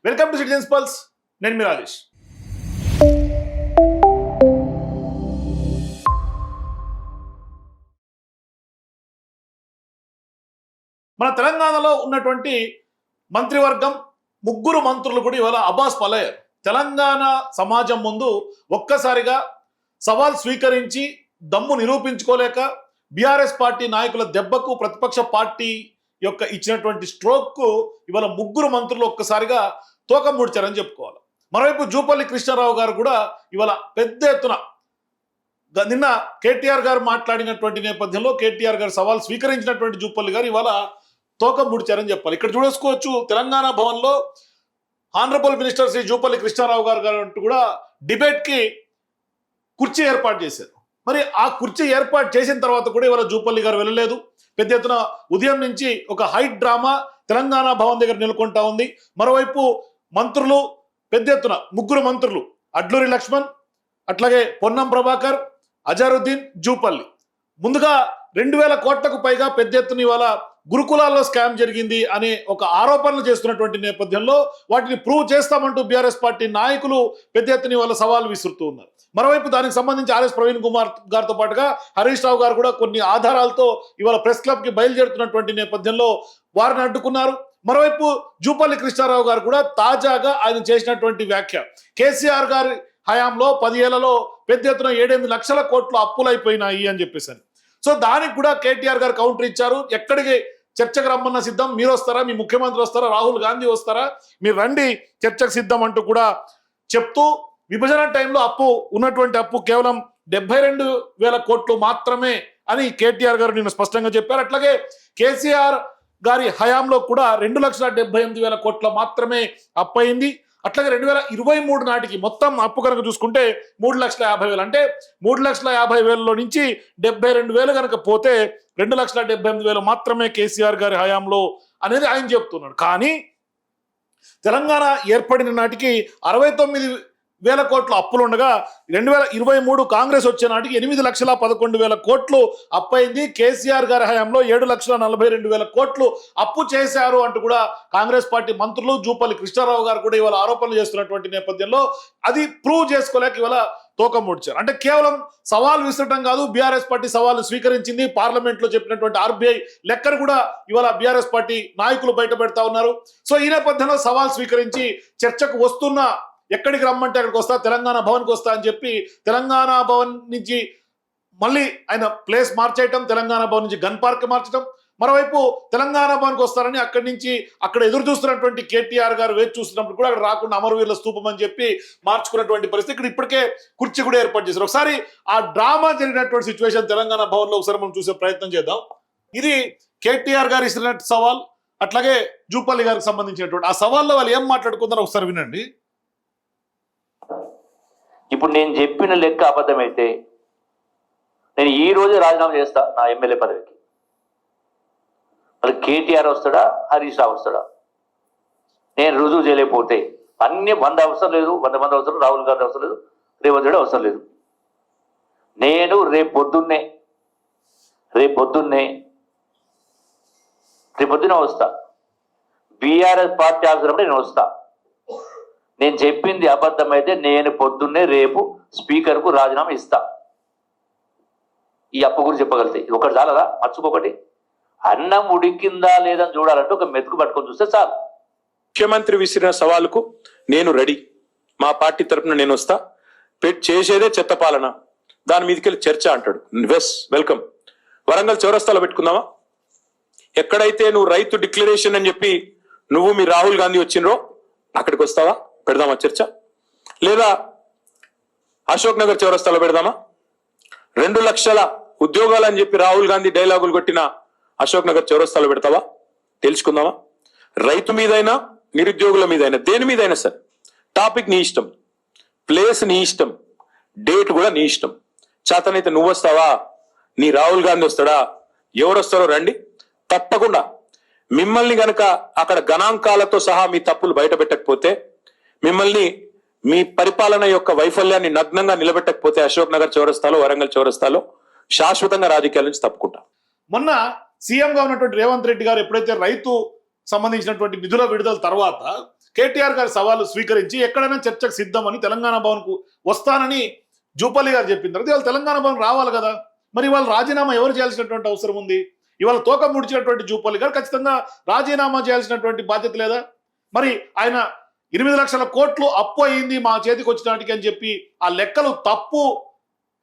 Welcome to citizens pulse. నేను మీ రాజేష్. మన తెలంగాణలో ఉన్నటువంటి మంత్రివర్గం ముగ్గురు మంత్రులు కూడా ఇవాళ అబాస్ పాలయ్యారు. తెలంగాణ సమాజం ముందు ఒక్కసారిగా సవాల్ స్వీకరించి దమ్ము నిరూపించుకోలేక బీఆర్ఎస్ పార్టీ నాయకుల దెబ్బకు ప్రతిపక్ష పార్టీ యొక్క ఇచ్చినటువంటి స్ట్రోక్కు ఇవాళ ముగ్గురు మంత్రులు ఒక్కసారిగా తోక ముడిచారని చెప్పుకోవాలి. మరోవైపు జూపల్లి కృష్ణారావు గారు కూడా ఇవాళ పెద్ద ఎత్తున నిన్న కేటీఆర్ గారు మాట్లాడినటువంటి నేపథ్యంలో కేటీఆర్ గారు సవాల్ స్వీకరించినటువంటి జూపల్లి గారు ఇవాళ తోక ముడిచారని చెప్పాలి. ఇక్కడ చూసుకోవచ్చు, తెలంగాణ భవన్లో ఆనరబుల్ మినిస్టర్ శ్రీ జూపల్లి కృష్ణారావు గారు అంటూ కూడా డిబేట్కి కుర్చీ ఏర్పాటు చేశారు. మరి ఆ కుర్చీ ఏర్పాటు చేసిన తర్వాత కూడా ఇవాళ జూపల్లి గారు వెళ్ళలేదు. పెద్ద ఎత్తున ఉదయం నుంచి ఒక హైట్ డ్రామా తెలంగాణ భవన్ దగ్గర నెలకొంటా ఉంది. మరోవైపు మంత్రులు పెద్ద ఎత్తున ముగ్గురు మంత్రులు అడ్లూరి లక్ష్మణ్, అట్లాగే పొన్నం ప్రభాకర్, అజారుద్దీన్, జూపల్లి ముందుగా 2000 కోట్లకు పైగా పెద్ద ఎత్తున ఇవాళ గురుకులాల్లో స్కామ్ జరిగింది అనే ఒక ఆరోపణలు చేస్తున్నటువంటి నేపథ్యంలో వాటిని ప్రూవ్ చేస్తామంటూ బీఆర్ఎస్ పార్టీ నాయకులు పెద్ద ఎత్తున ఇవాళ సవాల్ విసురుతూ ఉన్నారు. మరోవైపు దానికి సంబంధించి ఆర్ఎస్ ప్రవీణ్ కుమార్ గారితో పాటుగా హరీష్ రావు గారు కూడా కొన్ని ఆధారాలతో ఇవాళ ప్రెస్ క్లబ్ కి బయలుదేరుతున్నటువంటి నేపథ్యంలో వారిని అడ్డుకున్నారు. మరోవైపు జూపల్లి కృష్ణారావు గారు కూడా తాజాగా ఆయన చేసినటువంటి వ్యాఖ్య, కేసీఆర్ గారి హయాంలో 10 ఏళ్లలో పెద్ద ఎత్తున 7-8 లక్షల కోట్లు అప్పులైపోయినాయి అని చెప్పేసారు. సో దానికి కూడా కేటీఆర్ గారు కౌంటర్ ఇచ్చారు. ఎక్కడికి చర్చకు రమ్మన్న సిద్ధం, మీరు వస్తారా, మీ ముఖ్యమంత్రి వస్తారా, రాహుల్ గాంధీ వస్తారా, మీరు రండి చర్చకు సిద్ధం అంటూ కూడా చెప్తూ విభజన టైంలో అప్పు ఉన్నటువంటి అప్పు కేవలం 72,000 కోట్లు మాత్రమే అని కేటీఆర్ గారు నిన్న స్పష్టంగా చెప్పారు. అట్లాగే కేసీఆర్ గారి హయాంలో కూడా 2,78,000 కోట్ల మాత్రమే అప్పు అయింది. అట్లాగే 2023 నాటికి మొత్తం అప్పు కనుక చూసుకుంటే 3,50,000, అంటే 3,50,000లో నుంచి 72,000 కనుక పోతే 2,78,000 మాత్రమే కేసీఆర్ గారి హయాంలో అనేది ఆయన చెప్తున్నాడు. కానీ తెలంగాణ ఏర్పడిన నాటికి 69,000 కోట్ల అప్పులు ఉండగా 2023 కాంగ్రెస్ వచ్చే నాటికి 8,11,000 కోట్లు అప్పయింది. కేసీఆర్ గారి హయాంలో 7,42,000 కోట్లు అప్పు చేశారు అంటూ కూడా కాంగ్రెస్ పార్టీ మంత్రులు జూపల్లి కృష్ణారావు గారు కూడా ఇవాళ ఆరోపణలు చేస్తున్నటువంటి నేపథ్యంలో అది ప్రూవ్ చేసుకోలేక ఇవాళ తోక ముడిచారు. అంటే కేవలం సవాల్ విసరటం కాదు, బీఆర్ఎస్ పార్టీ సవాల్ స్వీకరించింది. పార్లమెంట్ లో చెప్పినటువంటి ఆర్బీఐ లెక్కను కూడా ఇవాళ బీఆర్ఎస్ పార్టీ నాయకులు బయట పెడతా ఉన్నారు. సో ఈ నేపథ్యంలో సవాల్ స్వీకరించి చర్చకు వస్తున్న, ఎక్కడికి రమ్మంటే అక్కడికి వస్తా, తెలంగాణ భవన్కి వస్తా అని చెప్పి తెలంగాణ భవన్ నుంచి మళ్ళీ ఆయన ప్లేస్ మార్చేయటం, తెలంగాణ భవన్ నుంచి గన్ పార్క్ మార్చడం, మరోవైపు తెలంగాణ భవన్కి వస్తారని అక్కడి నుంచి అక్కడ ఎదురు చూస్తున్నటువంటి కేటీఆర్ గారు వేచి చూస్తున్నప్పుడు కూడా అక్కడ రాకుండా అమరవీరుల స్తూపం అని చెప్పి మార్చుకున్నటువంటి పరిస్థితి. ఇక్కడ ఇప్పటికే కుర్చీ కూడా ఏర్పాటు చేశారు. ఒకసారి ఆ డ్రామా జరిగినటువంటి సిచ్యువేషన్ తెలంగాణ భవన్ లో ఒకసారి మనం చూసే ప్రయత్నం చేద్దాం. ఇది కేటీఆర్ గారు ఇస్తున్న సవాల్, అట్లాగే జూపల్లి గారికి సంబంధించినటువంటి ఆ సవాల్లో వాళ్ళు ఏం మాట్లాడుకుంటారో ఒకసారి వినండి. ఇప్పుడు నేను చెప్పిన లెక్క అబద్ధమైతే నేను ఈ రోజే రాజీనామా చేస్తా నా ఎమ్మెల్యే పదవికి. మరి కేటీఆర్ వస్తాడా, హరీష్ రావు వస్తాడా? నేను రుజువు చేయలేకపోతే అన్ని 100 అవసరం లేదు, 100 మంది అవసరం, రాహుల్ గాంధీ అవసరం లేదు, రేవంత్ రెడ్డి అవసరం లేదు. నేను రేపు పొద్దున్నే వస్తా. బీఆర్ఎస్ పార్టీ అవసరం నేను వస్తా. నేను చెప్పింది అబద్ధమైతే నేను పొద్దున్నే రేపు స్పీకర్కు రాజీనామా ఇస్తా. ఈ అప్పు గురించి చెప్పగలితే ఇది ఒకటి చాలదా? మర్చిపోకటి, అన్నం ఉడికిందా లేదని చూడాలంటే ఒక మెతుకు పట్టుకొని చూస్తే చాలు. ముఖ్యమంత్రి విసిరిన సవాలుకు నేను రెడీ, మా పార్టీ తరఫున నేను వస్తా, చేసేదే చెత్త పాలన, దాని మీదకెళ్ళి చర్చ అంటాడు. వెల్కమ్. వరంగల్ చౌరస్తాలో పెట్టుకుందామా? ఎక్కడైతే నువ్వు రైతు డిక్లరేషన్ అని చెప్పి నువ్వు మీ రాహుల్ గాంధీ వచ్చినరో అక్కడికి వస్తావా? పెడదామా చర్చ? లేదా అశోక్ నగర్ చౌరస్తాలో పెడదామా? 2 లక్షల ఉద్యోగాలు అని చెప్పి రాహుల్ గాంధీ డైలాగులు కొట్టిన అశోక్ నగర్ చౌరస్తాలో పెడతావా? తెలుసుకుందామా? రైతు మీదైనా నిరుద్యోగుల మీదైనా దేని మీదైనా సరే టాపిక్ నీ ఇష్టం, ప్లేస్ నీ ఇష్టం, డేట్ కూడా నీ ఇష్టం. చేతనైతే నువ్వు వస్తావా, నీ రాహుల్ గాంధీ వస్తాడా, ఎవరు వస్తారో రండి. తప్పకుండా మిమ్మల్ని గనక అక్కడ గణాంకాలతో సహా మీ తప్పులు బయట పెట్టకపోతే, మిమ్మల్ని మీ పరిపాలన యొక్క వైఫల్యాన్ని నగ్నంగా నిలబెట్టకపోతే అశోక్ నగర్ చౌరస్తాలో, వరంగల్ చౌరస్తాలో శాశ్వతంగా రాజకీయాల నుంచి తప్పుకుంటా. మొన్న సీఎంగా ఉన్నటువంటి రేవంత్ రెడ్డి గారు ఎప్పుడైతే రైతు సంబంధించినటువంటి నిధుల విడుదల తర్వాత కేటీఆర్ గారి సవాలు స్వీకరించి ఎక్కడైనా చర్చకు సిద్ధమని తెలంగాణ భవన్కు వస్తానని జూపల్లి గారు చెప్పిన తర్వాత ఇవాళ తెలంగాణ భవన్ రావాలి కదా. మరి ఇవాళ రాజీనామా ఎవరు చేయాల్సినటువంటి అవసరం ఉంది? ఇవాళ తోక ముడిచినటువంటి జూపల్లి గారు ఖచ్చితంగా రాజీనామా చేయాల్సినటువంటి బాధ్యత లేదా? మరి ఆయన 8 లక్షల కోట్లు అప్పు అయింది మా చేతికి వచ్చినాటికి అని చెప్పి ఆ లెక్కలు తప్పు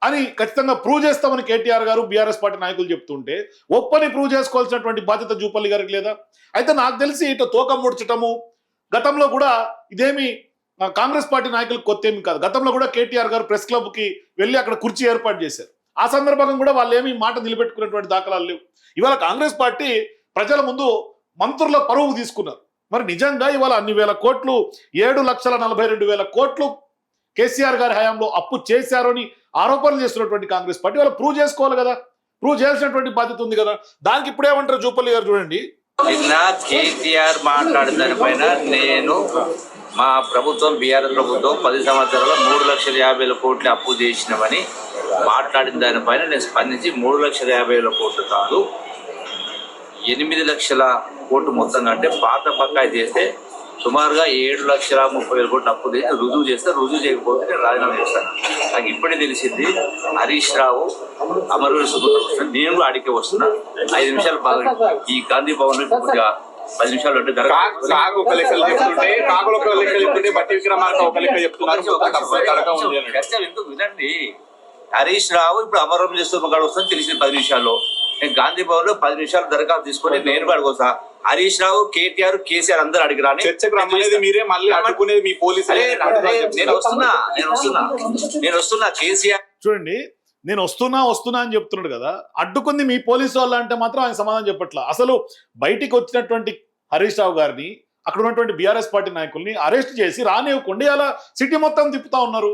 అని ఖచ్చితంగా ప్రూవ్ చేస్తామని కేటీఆర్ గారు బీఆర్ఎస్ పార్టీ నాయకులు చెప్తుంటే ఒప్పని ప్రూవ్ చేసుకోవాల్సినటువంటి బాధ్యత జూపల్లి గారికి లేదా? అయితే నాకు తెలిసి ఇటు తోక ముడ్చటము గతంలో కూడా ఇదేమి కాంగ్రెస్ పార్టీ నాయకులకు కొత్త ఏమి కాదు. గతంలో కూడా కేటీఆర్ గారు ప్రెస్ క్లబ్ కి వెళ్ళి అక్కడ కుర్చీ ఏర్పాటు చేశారు. ఆ సందర్భంగా కూడా వాళ్ళు ఏమి మాట నిలబెట్టుకున్నటువంటి దాఖలాలు లేవు. ఇవాళ కాంగ్రెస్ పార్టీ ప్రజల ముందు మంత్రుల పరువు తీసుకున్నారు. మరి నిజంగా ఇవాళ అన్ని వేల కోట్లు 7,42,000 కోట్లు కేసీఆర్ గారి హయాంలో అప్పు చేశారు అని ఆరోపణలు చేస్తున్నటువంటి కాంగ్రెస్ పార్టీ వాళ్ళు ప్రూవ్ చేసుకోవాలి కదా. ప్రూవ్ చేయాల్సినటువంటి బాధ్యత ఉంది కదా. దానికి ఇప్పుడేమంటారు జూపల్లి గారు చూడండి. నిన్న కేటీఆర్ మాట్లాడిన దానిపైన నేను మా ప్రభుత్వం బీఆర్ఎస్ ప్రభుత్వం 10 సంవత్సరాల్లో 3,50,000 కోట్లు అప్పు చేసినామని మాట్లాడిన దానిపైన నేను స్పందించి 3,50,000 కోట్లు కాదు 8 లక్షల కోట్లు మొత్తం అంటే పాత బకాయి చేస్తే సుమారుగా 7,30,000 కోట్లు అప్పు చేసి రుజువు చేస్తే రుజువు చేయకపోతే నేను రాజీనామా చేస్తాను. నాకు ఇప్పుడే తెలిసింది హరీష్ రావు అమరవీర సుబ్రహ్మణ్యం నేను కూడా అడిగే వస్తున్నా 5 నిమిషాలు బాగా ఈ గాంధీ భవన్ కొద్దిగా 10 నిమిషాలు అంటే ఎందుకు వినండి. హరీష్ రావు ఇప్పుడు అమరవీర సుబ్రహ్మణ్యం వస్తుంది తెలిసింది 10 నిమిషాల్లో. నేను గాంధీ భవన్ లో 10 నిమిషాలు దరఖాస్తు తీసుకొని నేను అడుగుతా. హరీష్ రావు కేటీఆర్ కేసీఆర్ అందరూ అడిగిరాని మీరే మళ్ళీ అడ్డుకునేది మీ పోలీసు. నేను వస్తున్నా కేసీఆర్ చూడండి, నేను వస్తున్నా అని చెప్తున్నాడు కదా. అడ్డుకుంది మీ పోలీసు వాళ్ళు అంటే మాత్రం ఆయన సమాధానం చెప్పట్లా. అసలు బయటికి వచ్చినటువంటి హరీష్ రావు గారిని అక్కడ ఉన్నటువంటి బీఆర్ఎస్ పార్టీ నాయకుల్ని అరెస్ట్ చేసి రానివ్వకుండా అలా సిటీ మొత్తం తిప్పుతా ఉన్నారు.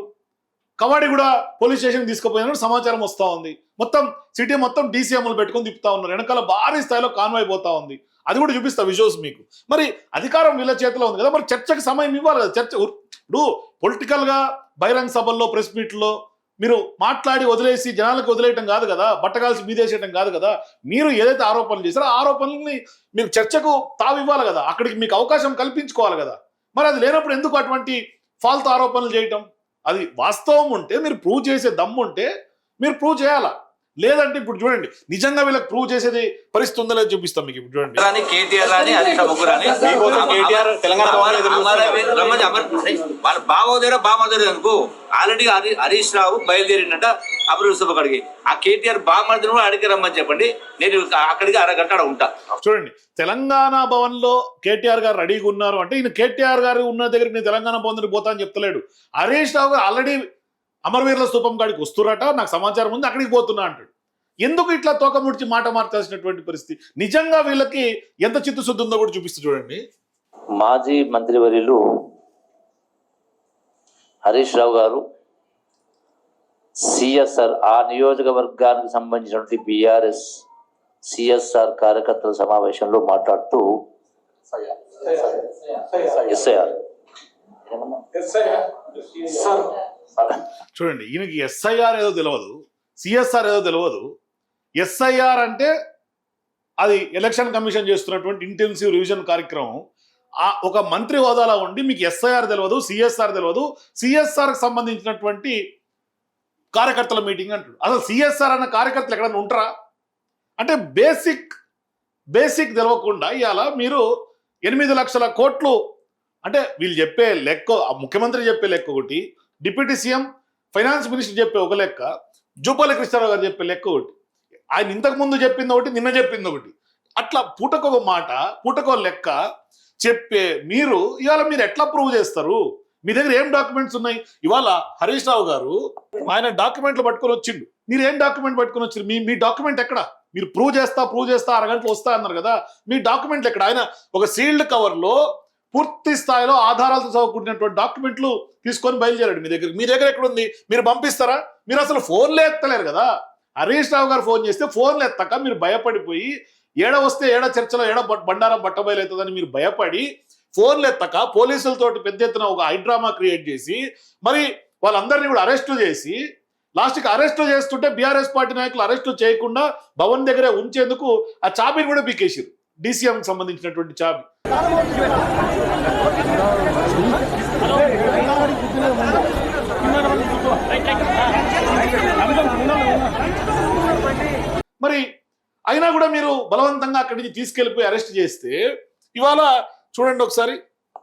కవాడిగూడ పోలీస్ స్టేషన్ తీసుకుపోయినట్టు సమాచారం వస్తూ ఉంది. మొత్తం సిటీ మొత్తం డీసీఎంలు పెట్టుకొని తిప్పుతా ఉన్నారు. వెనకాల భారీ స్థాయిలో కాన్వాయ్ పోతా ఉంది. అది కూడా చూపిస్తా విజువల్స్ మీకు. మరి అధికారం వీళ్ళ చేతిలో ఉంది కదా. మరి చర్చకు సమయం ఇవ్వాలి కదా. చర్చ ఇప్పుడు పొలిటికల్ గా బహిరంగ సభల్లో ప్రెస్ మీట్లో మీరు మాట్లాడి వదిలేసి జనాలకు వదిలేయటం కాదు కదా. బట్టగాల్సి మీదేసేయటం కాదు కదా. మీరు ఏదైతే ఆరోపణలు చేశారో ఆ ఆరోపణల్ని మీరు చర్చకు తావివ్వాలి కదా. అక్కడికి మీకు అవకాశం కల్పించుకోవాలి కదా. మరి అది లేనప్పుడు ఎందుకు అటువంటి ఫాల్తు ఆరోపణలు చేయటం? అది వాస్తవం ఉంటే మీరు ప్రూవ్ చేసే దమ్ము ఉంటే మీరు ప్రూవ్ చేయాలా. లేదంటే ఇప్పుడు చూడండి నిజంగా వీళ్ళకి ప్రూవ్ చేసేది పరిస్థితి ఉందో లేదో చూపిస్తాం మీకు. ఇప్పుడు చూడండి కేటీఆర్ అని హరీష్ ముగ్గురు అని వాళ్ళ బామోదేరా అనుకో ఆల్రెడీ హరీష్ రావు బయలుదేరిందట అమరవీర సభ అడిగి ఆ కేటీఆర్ బామర్దిని కూడా అడిగి రమ్మని చెప్పండి. నేను అక్కడికి అరగంట ఉంటా. చూడండి తెలంగాణ భవన్ లో కేటీఆర్ గారు రెడీగా ఉన్నారు అంటే ఈయన కేటీఆర్ గారు ఉన్న దగ్గరికి నేను తెలంగాణ భవన్ పోతా అని చెప్తలేడు. హరీష్ రావు గారు ఆల్రెడీ అమరవీరుల స్థూపం కాడికి వస్తున్నట నాకు సమాచారం ఉంది అక్కడికి పోతున్నా అంటాడు. ఎందుకు ఇట్లా తోక ముడిచి మాట మార్చాల్సినటువంటి పరిస్థితి? నిజంగా వీళ్ళకి ఎంత చిత్తశుద్ధి ఉందో కూడా చూపిస్తూ చూడండి. మాజీ మంత్రివర్యులు హరీష్ రావు గారు సిఎస్ఆర్ ఆ నియోజకవర్గానికి సంబంధించినటువంటి బీఆర్ఎస్ సిఎస్ఆర్ కార్యకర్తల సమావేశంలో మాట్లాడుతూ చూడండి ఈయనకి ఎస్ఐఆర్ ఏదో తెలియదు, సిఎస్ఆర్ ఏదో తెలియదు. ఎస్ఐఆర్ అంటే అది ఎలక్షన్ కమిషన్ చేస్తున్నటువంటి ఇంటెన్సివ్ రివిజన్ కార్యక్రమం. ఒక మంత్రి హోదాలో ఉండి మీకు ఎస్ఐఆర్ తెలియదు, సిఎస్ఆర్ తెలియదు, సిఎస్ఆర్కి సంబంధించినటువంటి కార్యకర్తల మీటింగ్ అంటాడు. అసలు సిఎస్ఆర్ అన్న కార్యకర్తలు ఎక్కడన్నా ఉంటారా? అంటే బేసిక్ తెలవకుండా ఇవాళ మీరు 8 లక్షల కోట్లు అంటే వీళ్ళు చెప్పే లెక్క, ముఖ్యమంత్రి చెప్పే లెక్క ఒకటి, డిప్యూటీ సీఎం ఫైనాన్స్ మినిస్టర్ చెప్పే ఒక లెక్క, జూపల్లి కృష్ణారావు గారు చెప్పే లెక్క ఒకటి, ఆయన ఇంతకు ముందు చెప్పింది ఒకటి, నిన్న చెప్పింది ఒకటి. అట్లా పూటకొక మాట పూటకో లెక్క చెప్పే మీరు ఇవాళ మీరు ఎట్లా ప్రూవ్ చేస్తారు? మీ దగ్గర ఏం డాక్యుమెంట్స్ ఉన్నాయి? ఇవాళ హరీష్ రావు గారు ఆయన డాక్యుమెంట్లు పట్టుకొని వచ్చిండు. మీరు ఏం డాక్యుమెంట్ పట్టుకొని వచ్చారు? మీ డాక్యుమెంట్ ఎక్కడ? మీరు ప్రూవ్ చేస్తా అరగంటలో వస్తా అన్నారు కదా. మీ డాక్యుమెంట్లు ఎక్కడ? ఆయన ఒక సీల్డ్ కవర్లో పూర్తి స్థాయిలో ఆధారాలతో చదువుకుంటున్నటువంటి డాక్యుమెంట్లు తీసుకొని బయలుదేరాడు మీ దగ్గర. మీ దగ్గర ఎక్కడ ఉంది? మీరు పంపిస్తారా? మీరు అసలు ఫోన్లే ఎత్తలేరు కదా. హరీష్ రావు గారు ఫోన్ చేస్తే ఫోన్లు ఎత్తక మీరు భయపడిపోయి ఏడ వస్తే ఏడ చర్చలో ఏడ బండారం బట్టబయలు అవుతుందని మీరు భయపడి ఫోన్లు ఎత్తక పోలీసులతోటి పెద్ద ఎత్తున ఒక హైడ్రామా క్రియేట్ చేసి మరి వాళ్ళందరినీ కూడా అరెస్టు చేసి లాస్ట్కి అరెస్టు చేస్తుంటే బీఆర్ఎస్ పార్టీ నాయకులు అరెస్టు చేయకుండా భవన్ దగ్గరే ఉంచేందుకు ఆ చాబీని కూడా పీకేసారు. DCM కి సంబంధించినటువంటి చాబి. మరి అయినా కూడా మీరు బలవంతంగా అక్కడి నుంచి తీసుకెళ్లిపోయి అరెస్ట్ చేస్తే ఇవాళ చూడండి ఒకసారి,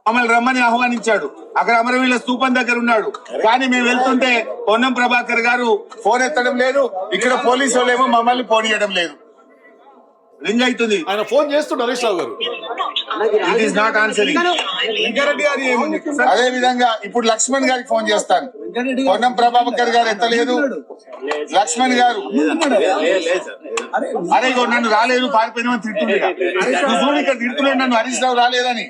మమ్మల్ని రమ్మని ఆహ్వానించాడు. అక్కడ అమరవీరుల స్తూపం దగ్గర ఉన్నాడు. కానీ మేము వెళ్తుంటే పొన్నం ప్రభాకర్ గారు ఫోన్ ఎత్తడం లేదు, ఇక్కడ పోలీసు వాళ్ళేమో మమ్మల్ని పోనీయడం లేదు. రింగ్ అవుతుంది, ఆయన ఫోన్ చేస్తుండే హరీష్ రావు గారు. It is not answering. అదే విధంగా ఇప్పుడు లక్ష్మణ్ గారికి ఫోన్ చేస్తాను, పొన్నం ప్రభాకర్ గారు ఎత్తలేదు. లక్ష్మణ్ గారు అరే ఇగో నన్ను రాలేదు పారిపోయినామని తింటుండగా చూడు, ఇక్కడ తింటున్నాడు నన్ను హరీష్ రావు రాలేదని.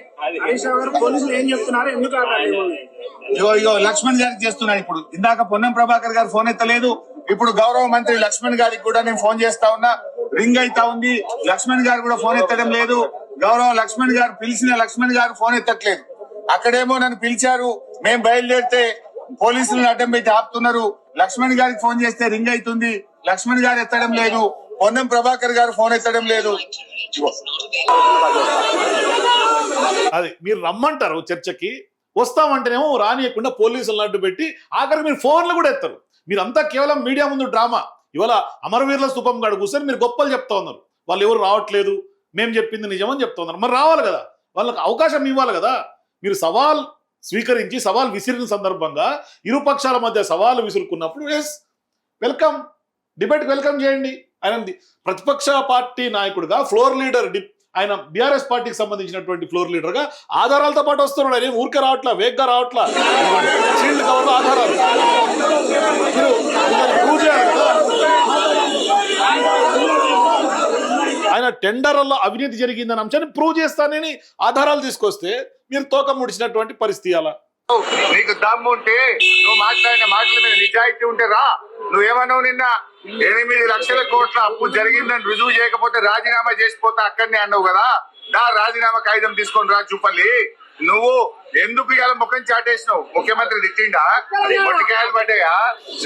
ఇగో లక్ష్మణ్ గారికి చేస్తున్నాను ఇప్పుడు. ఇందాక పొన్నం ప్రభాకర్ గారు ఫోన్ ఎత్తలేదు, ఇప్పుడు గౌరవ మంత్రి లక్ష్మణ్ గారికి కూడా నేను ఫోన్ చేస్తా ఉన్నా, రింగ్ అయితా ఉంది. లక్ష్మణ్ గారు కూడా ఫోన్ ఎత్తడం లేదు. గౌరవ లక్ష్మణ్ గారు పిలిచిన లక్ష్మణ్ గారు ఫోన్ ఎత్తట్లేదు. అక్కడేమో నన్ను పిలిచారు, మేము బయలుదేరితే పోలీసులను అడ్డం పెట్టి ఆపుతున్నారు. లక్ష్మణ్ గారికి ఫోన్ చేస్తే రింగ్ అవుతుంది, లక్ష్మణ్ గారు ఎత్తడం లేదు. పొన్నం ప్రభాకర్ గారు ఫోన్ ఎత్తడం లేదు. అది మీరు రమ్మంటారు చర్చకి, వస్తామంటేనేమో రానియకుండా పోలీసులను అడ్డు పెట్టి ఆఖరికి మీరు ఫోన్లు కూడా ఎత్తారు. మీరంతా కేవలం మీడియా ముందు డ్రామా. ఇవాళ అమరవీరుల స్తూపం కాడ కూర్చొని మీరు గొప్పలు చెప్తా ఉన్నారు, వాళ్ళు ఎవరు రావట్లేదు, మేము చెప్పింది నిజమని చెప్తా ఉన్నారు. మరి రావాలి కదా, వాళ్ళకి అవకాశం ఇవ్వాలి కదా. మీరు సవాల్ స్వీకరించి సవాల్ విసిరిన సందర్భంగా ఇరుపక్షాల మధ్య సవాలు విసురుకున్నప్పుడు ఎస్ వెల్కమ్, డిబేట్కి వెల్కమ్ చేయండి. ఆయన ప్రతిపక్ష పార్టీ నాయకుడిగా ఫ్లోర్ లీడర్, ఆయన బీఆర్ఎస్ పార్టీకి సంబంధించినటువంటి ఫ్లోర్ లీడర్ గా ఆధారాలతో పాటు వస్తున్నాడు. ఆయన ఊరికే రావట్లా, వేగ్గా రావట్లా, షీల్డ్ కవర్లో ఆధారాలు మీరు ప్రూవ్ చేయాలి కదా. ఆయన టెండర్లలో అవినీతి జరిగిందన్న అంశాన్ని ప్రూవ్ చేస్తానని ఆధారాలు తీసుకొస్తే మీరు తోక ముడిచినటువంటి పరిస్థితి. అలా నీకు దమ్ము ఉంటే నువ్వు మాట్లాడిన మాటల మీద నిజాయితీ ఉంటే రా. నువ్వేమన్నావు నిన్న 8 లక్షల కోట్ల అప్పు జరిగిందని రుజువు చేయకపోతే రాజీనామా చేసిపోతా అక్కడనే అన్నావు కదా. రాజీనామా కాగితం తీసుకొని రా చూపల్లి. నువ్వు ఎందుకు ఇలా ముఖం చాటేసినావు? ముఖ్యమంత్రి తిట్టిండా? మొట్టికాయలు పడ్డాయా?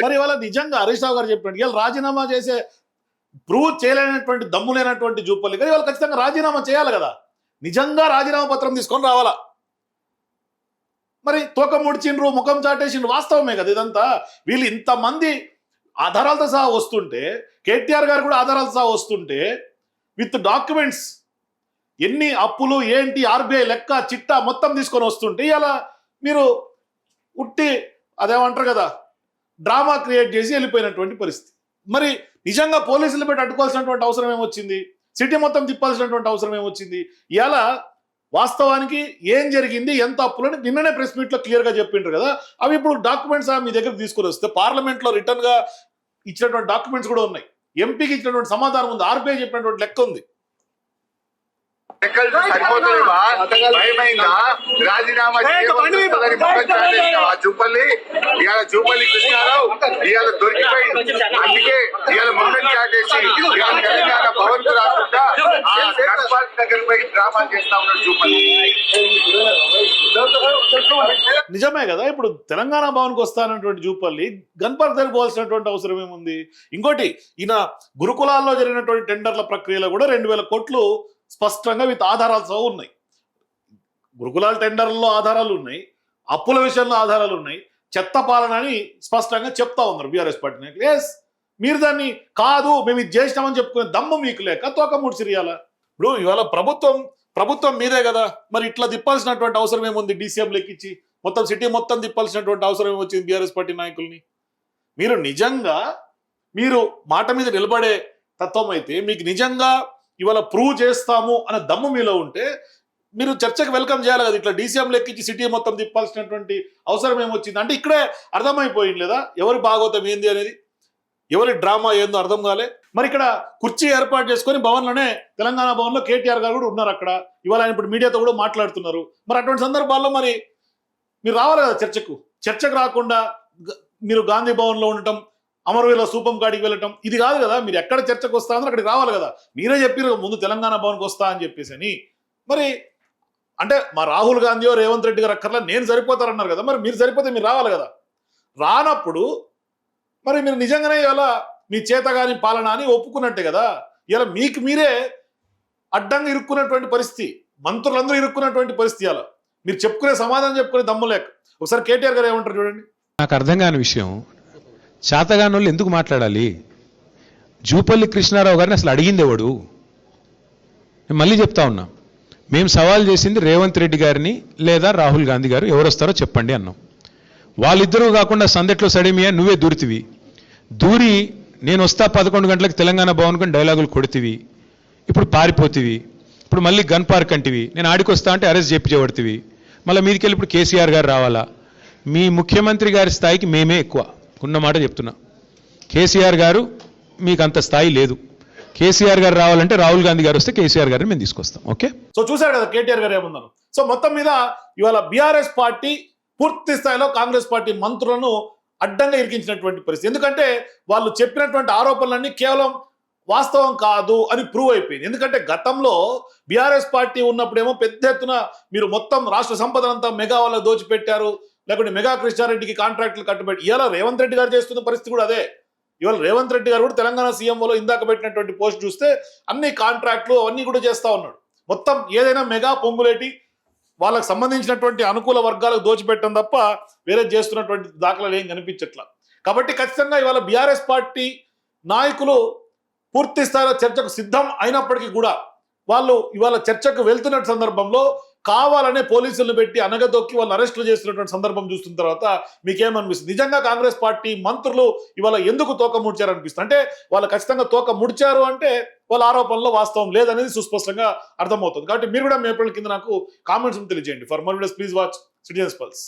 మరి ఇవాళ నిజంగా హరీష్ రావు గారు చెప్పినట్టు ఇవాళ రాజీనామా చేసే ప్రూవ్ చేయలేనటువంటి దమ్ము లేనటువంటి జూపల్లి కానీ వాళ్ళు ఖచ్చితంగా రాజీనామా చేయాలి కదా. నిజంగా రాజీనామా పత్రం తీసుకొని రావాలా. మరి తోక ముడిచిండ్రు, ముఖం చాటేసిండ్రు, వాస్తవమే కదా ఇదంతా. వీళ్ళు ఇంతమంది ఆధారాలతో సహా వస్తుంటే, కేటీఆర్ గారు కూడా ఆధారాలతో సహా వస్తుంటే విత్ డాక్యుమెంట్స్ ఎన్ని అప్పులు ఏంటి ఆర్బీఐ లెక్క చిట్టా మొత్తం తీసుకొని వస్తుంటే ఇలా మీరు ఉట్టి అదేమంటారు కదా డ్రామా క్రియేట్ చేసి వెళ్ళిపోయినటువంటి పరిస్థితి. మరి నిజంగా పోలీసులు పెట్టి అడ్డుకోవాల్సినటువంటి అవసరం ఏమొచ్చింది? సిటీ మొత్తం తిప్పాల్సినటువంటి అవసరం ఏమొచ్చింది? ఇలా వాస్తవానికి ఏం జరిగింది, ఎంత అప్పులని నిన్ననే ప్రెస్ మీట్లో క్లియర్గా చెప్పిండ్రు కదా. అవి ఇప్పుడు డాక్యుమెంట్స్ మీ దగ్గర తీసుకొని వస్తే పార్లమెంట్లో రిటర్న్గా ఇచ్చినటువంటి డాక్యుమెంట్స్ కూడా ఉన్నాయి. ఎంపీకి ఇచ్చినటువంటి సమాధానం ఉంది, ఆర్బీఐ చెప్పినటువంటి లెక్క ఉంది. సరిపోతుందా? భయమైందా? రాజీనామా చూపల్లి ఇవాళ జూపల్లి కృష్ణారావు ఇవాళ దొరికిపోయింది. అందుకే ఇవాళ ముఖం చాటేసి ఇవాళ తెలంగాణ భవన్ కు రాకుండా దగ్గర పోయి డ్రామా చేస్తా ఉన్నాడు జూపల్లి. నిజమే కదా. ఇప్పుడు తెలంగాణ భవన్కి వస్తానటువంటి జూపల్లి గన్పార్క్ దగ్గర పోవాల్సినటువంటి అవసరం ఏముంది? ఇంకోటి ఈయన గురుకులాల్లో జరిగినటువంటి టెండర్ల ప్రక్రియలో కూడా 2000 కోట్లు స్పష్టంగా విత్ ఆధారాలతో ఉన్నాయి. గురుకులాల టెండర్లలో ఆధారాలు ఉన్నాయి, అప్పుల విషయంలో ఆధారాలు ఉన్నాయి, చెత్త పాలన అని స్పష్టంగా చెప్తా ఉన్నారు బీఆర్ఎస్ పార్టీ నాయకులు. ఎస్ మీరు దాన్ని కాదు మేము ఇది చేసినామని చెప్పుకునే దమ్ము మీకు లేక తోక ముడిసిరియాల. ఇప్పుడు ఇవాళ ప్రభుత్వం మీదే కదా, మరి ఇట్లా తిప్పాల్సినటువంటి అవసరం ఏముంది? DCM లెక్కించి మొత్తం సిటీ మొత్తం తిప్పాల్సినటువంటి అవసరం ఏమొచ్చింది బీఆర్ఎస్ పార్టీ నాయకుల్ని? మీరు నిజంగా మీరు మాట మీద నిలబడే తత్వం అయితే, మీకు నిజంగా ఇవాళ ప్రూవ్ చేస్తాము అనే దమ్ము మీలో ఉంటే మీరు చర్చకు వెల్కమ్ చేయాలి కదా. ఇట్లా DCM లెక్కించి సిటీ మొత్తం తిప్పాల్సినటువంటి అవసరం ఏమొచ్చింది అంటే ఇక్కడే అర్థమైపోయింది లేదా ఎవరి భాగవతం ఏంది అనేది, ఎవరి డ్రామా ఏందో అర్థం కాలే. మరి ఇక్కడ కుర్చీ ఏర్పాటు చేసుకొని భవన్లోనే తెలంగాణ భవన్లో కేటీఆర్ గారు కూడా ఉన్నారు అక్కడ. ఇవాళ ఆయన ఇప్పుడు మీడియాతో కూడా మాట్లాడుతున్నారు. మరి అటువంటి సందర్భాల్లో మరి మీరు రావాలి కదా చర్చకు రాకుండా మీరు గాంధీ భవన్లో ఉండటం, అమరవీరుల స్తూపం కాడికి వెళ్ళటం ఇది కాదు కదా. మీరు ఎక్కడ చర్చకు వస్తా అన్నారు అక్కడికి రావాలి కదా. మీరే చెప్పారు ముందు తెలంగాణ భవన్కి వస్తా అని చెప్పేసి అని. మరి అంటే మా రాహుల్ గాంధీయో రేవంత్ రెడ్డి గారు అక్కర్లా నేను సరిపోతారన్నారు కదా. మరి మీరు సరిపోతే మీరు రావాలి కదా. రానప్పుడు మరి మీరు నిజంగానే ఇలా మీ చేతగాని పాలన అని ఒప్పుకున్నట్టే కదా. ఇలా మీకు మీరే అడ్డంగా ఇరుక్కున్నటువంటి పరిస్థితి, మంత్రులందరూ ఇరుక్కున్నటువంటి పరిస్థితి. అలా మీరు చెప్పుకునే సమాధానం చెప్పుకునే దమ్ము లేక ఒకసారి కేటీఆర్ గారు ఏమంటారు చూడండి. నాకు అర్థం కాని విషయం, చేతగాని వాళ్ళు ఎందుకు మాట్లాడాలి? జూపల్లి కృష్ణారావు గారిని అసలు అడిగింది ఎవడు? నేను మళ్ళీ చెప్తా ఉన్నా, మేము సవాల్ చేసింది రేవంత్ రెడ్డి గారిని లేదా రాహుల్ గాంధీ గారు ఎవరు వస్తారో చెప్పండి అన్నాం. వాళ్ళిద్దరూ కాకుండా సందట్లో సడేమియా నువ్వే దూరితివి. దూరి నేను వస్తా 11 గంటలకు తెలంగాణ భవన్ కొని డైలాగులు కొడితివి. ఇప్పుడు పారిపోతివి. ఇప్పుడు మళ్ళీ గన్ పార్క్ అంటివి. నేను ఆడికి వస్తా అంటే అరెస్ట్ చేయించబడితివి. మళ్ళీ మీదికెళ్ళి ఇప్పుడు కేసీఆర్ గారు రావాలా? మీ ముఖ్యమంత్రి గారి స్థాయికి మేమే ఎక్కువ ఉన్నమాట చెప్తున్నా. కేసీఆర్ గారు మీకు అంత స్థాయి లేదు. కేసీఆర్ గారు రావాలంటే రాహుల్ గాంధీ గారు వస్తే కేసీఆర్ గారిని మేము తీసుకొస్తాం. ఓకే, సో చూశారు కదా కేటీఆర్ గారు ఏమన్నారు. సో మొత్తం మీద ఇవాళ బీఆర్ఎస్ పార్టీ పూర్తి స్థాయిలో కాంగ్రెస్ పార్టీ మంత్రులను అడ్డంగా ఇరికించినటువంటి పరిస్థితి. ఎందుకంటే వాళ్ళు చెప్పినటువంటి ఆరోపణలన్నీ కేవలం వాస్తవం కాదు అని ప్రూవ్ అయిపోయింది. ఎందుకంటే గతంలో బీఆర్ఎస్ పార్టీ ఉన్నప్పుడేమో పెద్ద ఎత్తున మీరు మొత్తం రాష్ట్ర సంపదనంతా మెగా వాళ్ళకి దోచిపెట్టారు, లేకుంటే మెగా కృష్ణారెడ్డికి కాంట్రాక్టులు కట్టుబెట్టి. ఇవాళ రేవంత్ రెడ్డి గారు చేస్తున్న పరిస్థితి కూడా అదే. ఇవాళ రేవంత్ రెడ్డి గారు కూడా తెలంగాణ సీఎంఓలో ఇందాక పెట్టినటువంటి పోస్ట్ చూస్తే అన్ని కాంట్రాక్టులు అవన్నీ కూడా చేస్తా ఉన్నాడు. మొత్తం ఏదైనా మెగా పొంగులేటి వాళ్ళకి సంబంధించినటువంటి అనుకూల వర్గాలకు దోచిపెట్టడం తప్ప వేరే చేస్తున్నటువంటి దాఖలాలు ఏం కనిపించట్లా. కాబట్టి ఖచ్చితంగా ఇవాళ బీఆర్ఎస్ పార్టీ నాయకులు పూర్తి స్థాయిలో చర్చకు సిద్ధం అయినప్పటికీ కూడా వాళ్ళు ఇవాళ చర్చకు వెళ్తున్న సందర్భంలో కావాలనే పోలీసులను పెట్టి అనగదొక్కి వాళ్ళు అరెస్టులు చేస్తున్నటువంటి సందర్భం చూస్తున్న తర్వాత మీకేమనిపిస్తుంది? నిజంగా కాంగ్రెస్ పార్టీ మంత్రులు ఇవాళ ఎందుకు తోక ముడిచారు అనిపిస్తుంది? అంటే వాళ్ళు ఖచ్చితంగా తోక ముడిచారు అంటే వాళ్ళ ఆరోపణలో వాస్తవం లేదనేది సుస్పష్టంగా అర్థమవుతుంది. కాబట్టి మీరు కూడా మీ ఏప్రిల్ కింద నాకు కామెంట్స్ తెలియజేయండి. For more videos please watch citizens pulse.